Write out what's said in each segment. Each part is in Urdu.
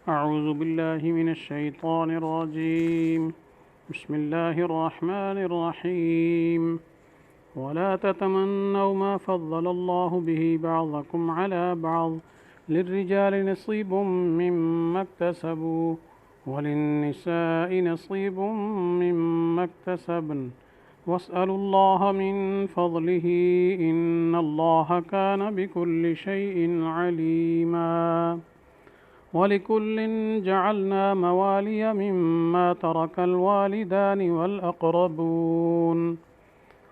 أعوذ بالله من الشيطان الرجيم. بسم الله الرحمن الرحيم. ولا تتمنوا ما فضل الله به بعضكم على بعض للرجال نصيب مما اكتسبوا وللنساء نصيب مما اكتسبن واسألوا الله من فضله إن الله كان بكل شيء عليما. وَلِكُلٍّ جَعَلْنَا مَوَالِيَ مِمَّا تَرَكَ الْوَالِدَانِ وَالْأَقْرَبُونَ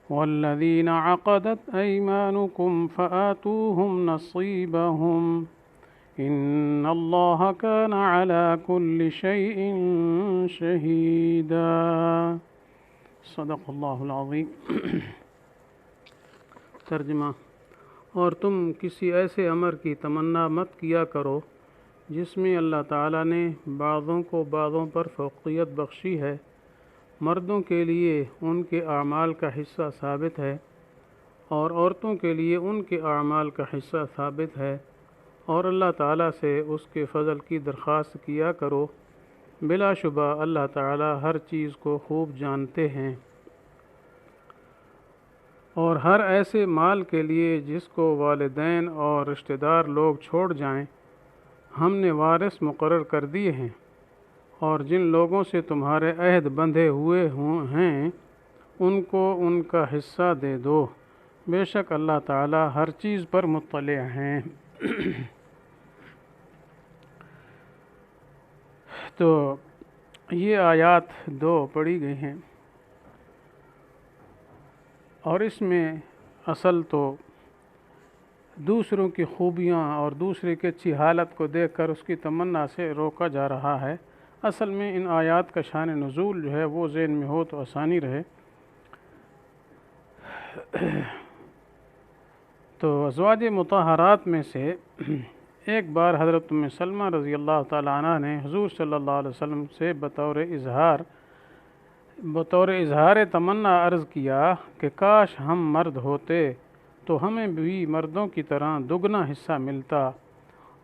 وَالَّذِينَ عَقَدَتْ أَيْمَانُكُمْ فَآتُوهُمْ نَصِيبَهُمْ إِنَّ اللَّهَ كَانَ عَلَى كُلِّ شَيْءٍ شَهِيدًا. صدق اللہ العظیم. ترجمہ: اور تم کسی ایسے امر کی تمنا مت کیا کرو جس میں اللہ تعالیٰ نے بعضوں کو بعضوں پر فوقیت بخشی ہے. مردوں کے لیے ان کے اعمال کا حصہ ثابت ہے اور عورتوں کے لیے ان کے اعمال کا حصہ ثابت ہے، اور اللہ تعالیٰ سے اس کے فضل کی درخواست کیا کرو. بلا شبہ اللہ تعالیٰ ہر چیز کو خوب جانتے ہیں. اور ہر ایسے مال کے لیے جس کو والدین اور رشتہ دار لوگ چھوڑ جائیں ہم نے وارث مقرر کر دیے ہیں، اور جن لوگوں سے تمہارے عہد بندھے ہوئے ہیں ان کو ان کا حصہ دے دو. بے شک اللہ تعالیٰ ہر چیز پر مطلع ہیں. تو یہ آیات 2 پڑھی گئی ہیں، اور اس میں اصل تو دوسروں کی خوبیاں اور دوسرے کی اچھی حالت کو دیکھ کر اس کی تمنا سے روکا جا رہا ہے. اصل میں ان آیات کا شان نزول جو ہے وہ ذہن میں ہو تو آسانی رہے. تو ازواج مطہرات میں سے ایک بار حضرت ام سلمہ رضی اللہ تعالیٰ عنہ نے حضور صلی اللہ علیہ وسلم سے بطور اظہار تمنا عرض کیا کہ کاش ہم مرد ہوتے تو ہمیں بھی مردوں کی طرح دگنا حصہ ملتا،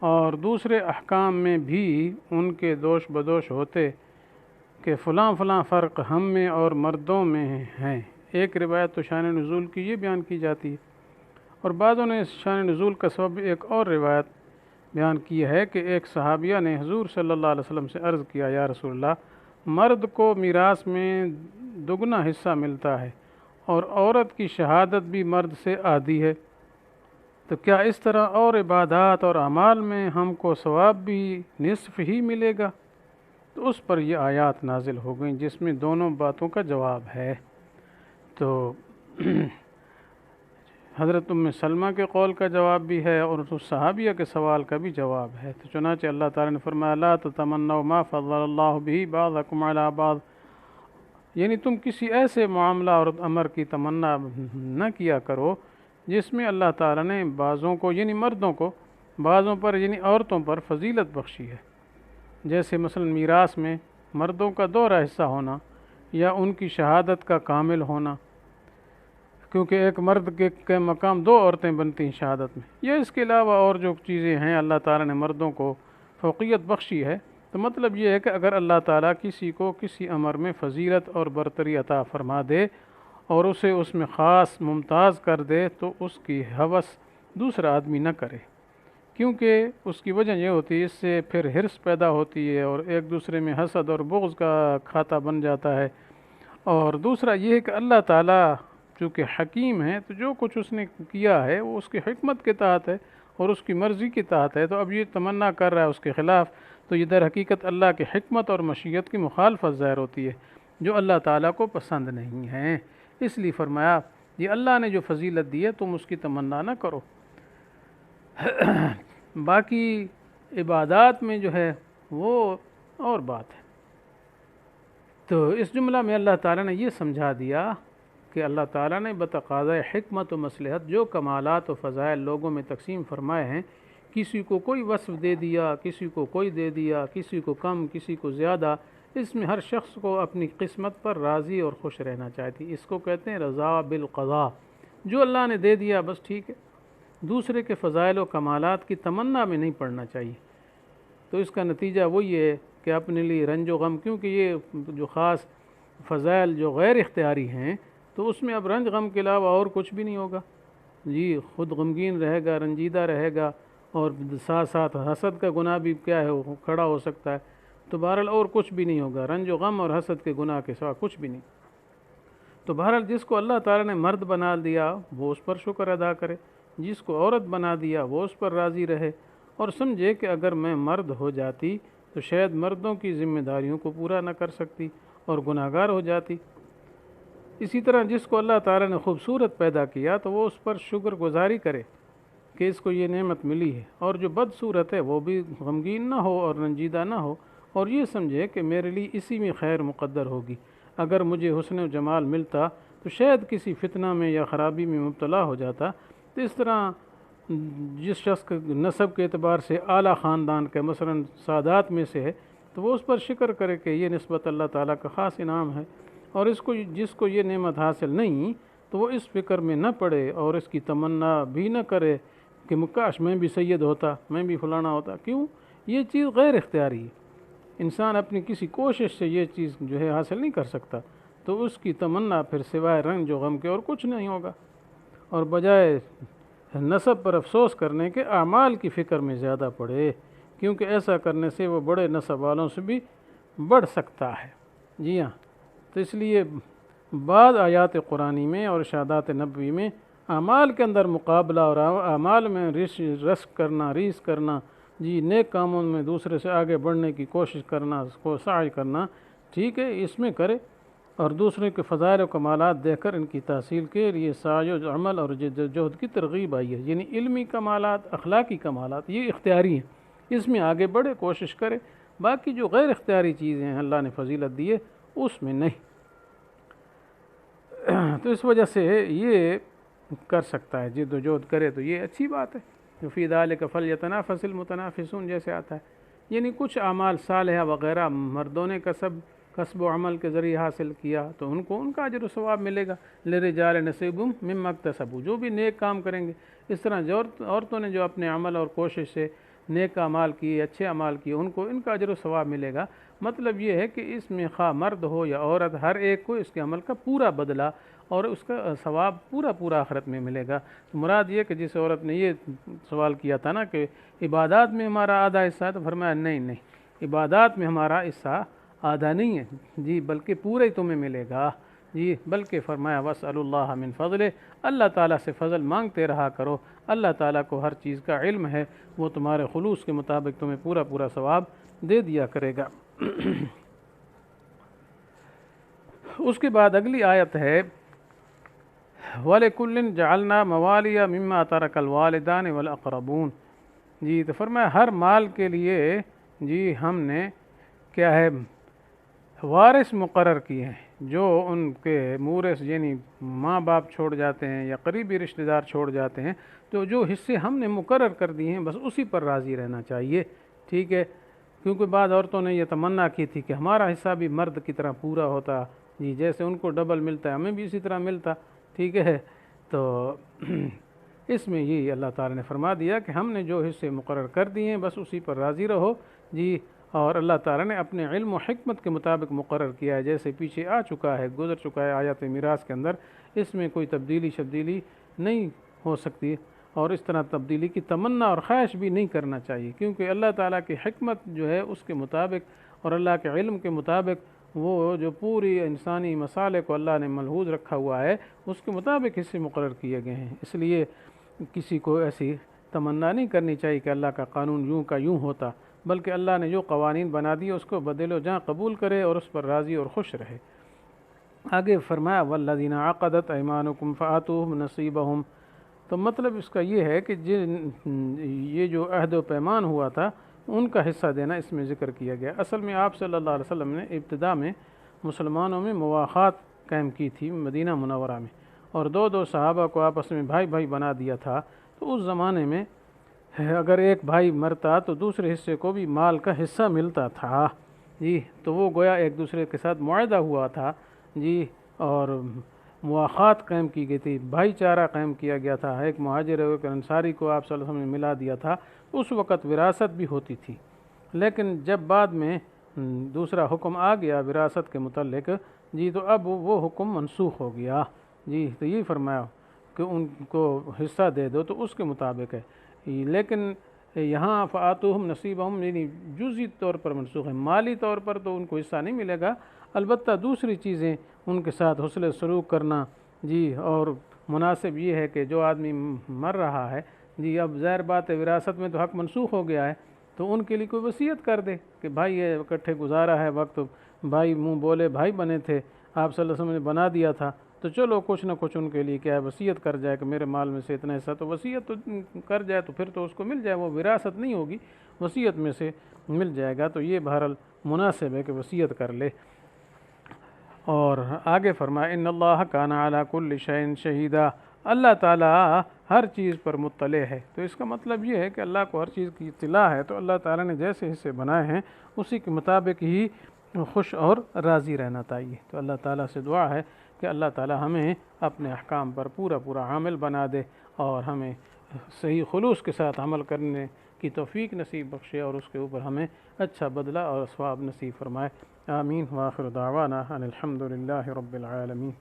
اور دوسرے احکام میں بھی ان کے دوش بدوش ہوتے کہ فلاں فلاں فرق ہم میں اور مردوں میں ہیں. ایک روایت تو شان نزول کی یہ بیان کی جاتی ہے، اور بعضوں نے شان نزول کا سبب ایک اور روایت بیان کی ہے کہ ایک صحابیہ نے حضور صلی اللہ علیہ وسلم سے عرض کیا، یا رسول اللہ، مرد کو میراث میں دگنا حصہ ملتا ہے اور عورت کی شہادت بھی مرد سے آدھی ہے، تو کیا اس طرح اور عبادات اور اعمال میں ہم کو ثواب بھی نصف ہی ملے گا؟ تو اس پر یہ آیات نازل ہو گئیں جس میں دونوں باتوں کا جواب ہے. تو حضرت ام سلمہ کے قول کا جواب بھی ہے اور اس صحابیہ کے سوال کا بھی جواب ہے. تو چنانچہ اللہ تعالیٰ نے فرمایا لا تتمنوا ما فضل اللہ به بعضکم علی بعض، یعنی تم کسی ایسے معاملہ اور امر کی تمنا نہ کیا کرو جس میں اللہ تعالیٰ نے بعضوں کو یعنی مردوں کو بعضوں پر یعنی عورتوں پر فضیلت بخشی ہے. جیسے مثلا میراث میں مردوں کا دوہرا حصہ ہونا یا ان کی شہادت کا کامل ہونا، کیونکہ ایک مرد کے مقام 2 عورتیں بنتی ہیں شہادت میں. یا اس کے علاوہ اور جو چیزیں ہیں اللہ تعالیٰ نے مردوں کو فوقیت بخشی ہے. تو مطلب یہ ہے کہ اگر اللہ تعالیٰ کسی کو کسی امر میں فضیلت اور برتری عطا فرما دے اور اسے اس میں خاص ممتاز کر دے تو اس کی ہوس دوسرا آدمی نہ کرے، کیونکہ اس کی وجہ یہ ہوتی ہے اس سے پھر حرص پیدا ہوتی ہے اور ایک دوسرے میں حسد اور بغض کا کھاتا بن جاتا ہے. اور دوسرا یہ ہے کہ اللہ تعالیٰ چونکہ حکیم ہے تو جو کچھ اس نے کیا ہے وہ اس کی حکمت کے تحت ہے اور اس کی مرضی کے تحت ہے. تو اب یہ تمنا کر رہا ہے اس کے خلاف، تو یہ در حقیقت اللہ کی حکمت اور مشیت کی مخالفت ظاہر ہوتی ہے جو اللہ تعالیٰ کو پسند نہیں ہے. اس لیے فرمایا یہ اللہ نے جو فضیلت دی ہے تم اس کی تمنا نہ کرو. باقی عبادات میں جو ہے وہ اور بات ہے. تو اس جملہ میں اللہ تعالیٰ نے یہ سمجھا دیا کہ اللہ تعالیٰ نے بتقاضۂ حکمت و مصلحت جو کمالات و فضائل لوگوں میں تقسیم فرمائے ہیں، کسی کو کوئی وصف دے دیا، کسی کو کوئی دے دیا، کسی کو کم کسی کو زیادہ، اس میں ہر شخص کو اپنی قسمت پر راضی اور خوش رہنا چاہتی. اس کو کہتے ہیں رضا بالقضاء. جو اللہ نے دے دیا بس ٹھیک ہے. دوسرے کے فضائل و کمالات کی تمنا میں نہیں پڑنا چاہیے. تو اس کا نتیجہ وہی ہے کہ اپنے لیے رنج و غم، کیونکہ یہ جو خاص فضائل جو غیر اختیاری ہیں تو اس میں اب رنج غم کے علاوہ اور کچھ بھی نہیں ہوگا، جی خود غمگین رہے گا، رنجیدہ رہے گا، اور ساتھ ساتھ حسد کا گناہ بھی کیا ہے وہ کھڑا ہو سکتا ہے، تو بہرحال اور کچھ بھی نہیں ہوگا، رنج و غم اور حسد کے گناہ کے سوا کچھ بھی نہیں۔ تو بہرحال جس کو اللہ تعالیٰ نے مرد بنا دیا وہ اس پر شکر ادا کرے، جس کو عورت بنا دیا وہ اس پر راضی رہے، اور سمجھے کہ اگر میں مرد ہو جاتی تو شاید مردوں کی ذمہ داریوں کو پورا نہ کر سکتی اور گناہ گار ہو جاتی۔ اسی طرح جس کو اللہ تعالیٰ نے خوبصورت پیدا کیا تو وہ اس پر شکر گزاری کرے کہ اس کو یہ نعمت ملی ہے، اور جو بدصورت ہے وہ بھی غمگین نہ ہو اور رنجیدہ نہ ہو، اور یہ سمجھے کہ میرے لیے اسی میں خیر مقدر ہوگی، اگر مجھے حسن و جمال ملتا تو شاید کسی فتنہ میں یا خرابی میں مبتلا ہو جاتا۔ تو اس طرح جس شخص کے نسب کے اعتبار سے اعلیٰ خاندان کے مثلا سادات میں سے ہے تو وہ اس پر شکر کرے کہ یہ نسبت اللہ تعالیٰ کا خاص انعام ہے، اور جس کو یہ نعمت حاصل نہیں تو وہ اس فکر میں نہ پڑے اور اس کی تمنا بھی نہ کرے کہ کاش میں بھی سید ہوتا، میں بھی فلانا ہوتا۔ کیوں؟ یہ چیز غیر اختیاری ہے، انسان اپنی کسی کوشش سے یہ چیز جو ہے حاصل نہیں کر سکتا، تو اس کی تمنا پھر سوائے رنج و غم کے اور کچھ نہیں ہوگا، اور بجائے نسب پر افسوس کرنے کے اعمال کی فکر میں زیادہ پڑے، کیونکہ ایسا کرنے سے وہ بڑے نسب والوں سے بھی بڑھ سکتا ہے۔ جی ہاں، تو اس لیے بعض آیات قرآنی میں اور ارشادات نبوی میں اعمال کے اندر مقابلہ اور اعمال میں ریس کرنا، جی نیک کاموں میں دوسرے سے آگے بڑھنے کی کوشش کرنا، اس کو سعی کرنا، ٹھیک ہے اس میں کرے، اور دوسرے کے فضائل و کمالات دیکھ کر ان کی تحصیل کے لیے سعی و عمل اور جہد کی ترغیب آئی ہے، یعنی علمی کمالات، اخلاقی کمالات یہ اختیاری ہیں، اس میں آگے بڑھے، کوشش کرے، باقی جو غیر اختیاری چیزیں ہیں اللہ نے فضیلت دی ہے اس میں نہیں۔ تو اس وجہ سے یہ کر سکتا ہے، جد و جہد کرے تو یہ اچھی بات ہے۔ فی ذالک فلیتنافس المتنافسون جیسے آتا ہے، یعنی کچھ اعمال صالحہ وغیرہ مردوں نے کسب و عمل کے ذریعے حاصل کیا تو ان کو ان کا اجر و ثواب ملے گا، للرجال نصیب مما اکتسبوا، جو بھی نیک کام کریں گے۔ اس طرح جو عورتوں نے جو اپنے عمل اور کوشش سے نیک اعمال کیے، اچھے اعمال کیے، ان کو ان کا اجر و ثواب ملے گا۔ مطلب یہ ہے کہ اس میں خواہ مرد ہو یا عورت، ہر ایک کو اس کے عمل کا پورا بدلہ اور اس کا ثواب پورا آخرت میں ملے گا۔ تو مراد یہ کہ جس عورت نے یہ سوال کیا تھا نا کہ عبادات میں ہمارا آدھا حصہ ہے، تو فرمایا نہیں، عبادات میں ہمارا حصہ آدھا نہیں ہے جی، بلکہ پورا ہی تمہیں ملے گا جی، بلکہ فرمایا وَاسْأَلُوا اللَّهَ مِنْ فَضْلِهِ، اللہ تعالیٰ سے فضل مانگتے رہا کرو، اللہ تعالیٰ کو ہر چیز کا علم ہے، وہ تمہارے خلوص کے مطابق تمہیں پورا ثواب دے دیا کرے گا۔ اس کے بعد اگلی آیت ہے وَلِكُلٍّ جَعَلْنَا مَوَالِيَ مِمَّا تَرَكَ الْوَالِدَانِ وَالْأَقْرَبُونَ، جی تو فرمایا ہر مال کے لیے جی ہم نے کیا ہے وارث مقرر کیے ہیں، جو ان کے مورث یعنی ماں باپ چھوڑ جاتے ہیں یا قریبی رشتہ دار چھوڑ جاتے ہیں، تو جو حصے ہم نے مقرر کر دیے ہیں بس اسی پر راضی رہنا چاہیے، ٹھیک ہے، کیونکہ بعض عورتوں نے یہ تمنا کی تھی کہ ہمارا حصہ بھی مرد کی طرح پورا ہوتا، جی جیسے ان کو ڈبل ملتا ہے ہمیں بھی اسی طرح ملتا، ٹھیک ہے۔ تو اس میں یہ اللہ تعالیٰ نے فرما دیا کہ ہم نے جو حصے مقرر کر دیے ہیں بس اسی پر راضی رہو جی، اور اللہ تعالیٰ نے اپنے علم و حکمت کے مطابق مقرر کیا ہے، جیسے پیچھے آ چکا ہے، گزر چکا ہے آیات میراث کے اندر، اس میں کوئی تبدیلی نہیں ہو سکتی، اور اس طرح تبدیلی کی تمنا اور خواہش بھی نہیں کرنا چاہیے، کیونکہ اللہ تعالیٰ کی حکمت جو ہے اس کے مطابق اور اللہ کے علم کے مطابق وہ جو پوری انسانی مسالے کو اللہ نے ملحوظ رکھا ہوا ہے اس کے مطابق حصے مقرر کیے گئے ہیں، اس لیے کسی کو ایسی تمنا نہیں کرنی چاہیے کہ اللہ کا قانون یوں کا یوں ہوتا، بلکہ اللہ نے جو قوانین بنا دیے اس کو بدل و جہاں قبول کرے اور اس پر راضی اور خوش رہے۔ آگے فرمایا وَالَّذِينَ عَقَدَتْ أَيْمَانُكُمْ فَآتُوهُمْ نَصِيبَهُمْ، تو مطلب اس کا یہ ہے کہ یہ جو عہد و پیمان ہوا تھا ان کا حصہ دینا اس میں ذکر کیا گیا۔ اصل میں آپ صلی اللہ علیہ وسلم نے ابتدا میں مسلمانوں میں مواخات قائم کی تھی مدینہ منورہ میں، اور دو صحابہ کو آپس میں بھائی بنا دیا تھا، تو اس زمانے میں اگر ایک بھائی مرتا تو دوسرے حصے کو بھی مال کا حصہ ملتا تھا جی، تو وہ گویا ایک دوسرے کے ساتھ معاہدہ ہوا تھا جی، اور مواخات قائم کی گئی تھی، بھائی چارہ قائم کیا گیا تھا، ایک مہاجر اور ایک انصاری کو آپ صلی اللہ علیہ وسلم نے ملا دیا تھا، اس وقت وراثت بھی ہوتی تھی، لیکن جب بعد میں دوسرا حکم آ گیا وراثت کے متعلق جی تو اب وہ حکم منسوخ ہو گیا جی، تو یہ فرمایا کہ ان کو حصہ دے دو تو اس کے مطابق ہے، لیکن یہاں فآتوہم نصیبہم یعنی جزئی طور پر منسوخ ہے، مالی طور پر تو ان کو حصہ نہیں ملے گا، البتہ دوسری چیزیں ان کے ساتھ حسن سلوک کرنا جی، اور مناسب یہ ہے کہ جو آدمی مر رہا ہے جی، اب ظاہر بات ہے وراثت میں تو حق منسوخ ہو گیا ہے، تو ان کے لیے کوئی وصیت کر دے کہ بھائی یہ اکٹھے گزارا ہے وقت، بھائی منہ بولے بھائی بنے تھے، آپ صلی اللہ علیہ وسلم نے بنا دیا تھا، تو چلو کچھ نہ کچھ ان کے لیے کیا ہے وصیت کر جائے کہ میرے مال میں سے اتنا حصہ، تو وصیت تو کر جائے تو پھر تو اس کو مل جائے، وہ وراثت نہیں ہوگی، وصیت میں سے مل جائے گا، تو یہ بہرحال مناسب ہے کہ وصیت کر لے۔ اور آگے فرمایا ان اللہ کان علی کل شیء شہیدا، اللہ تعالیٰ ہر چیز پر مطلع ہے، تو اس کا مطلب یہ ہے کہ اللہ کو ہر چیز کی اطلاع ہے، تو اللہ تعالیٰ نے جیسے حصے بنائے ہیں اسی کے مطابق ہی خوش اور راضی رہنا چاہیے۔ تو اللہ تعالیٰ سے دعا ہے کہ اللہ تعالیٰ ہمیں اپنے احکام پر پورا عامل بنا دے اور ہمیں صحیح خلوص کے ساتھ عمل کرنے کی توفیق نصیب بخشے، اور اس کے اوپر ہمیں اچھا بدلہ اور ثواب نصیب فرمائے۔ آمین۔ وآخر دعوانا ان الحمد للہ رب العالمین۔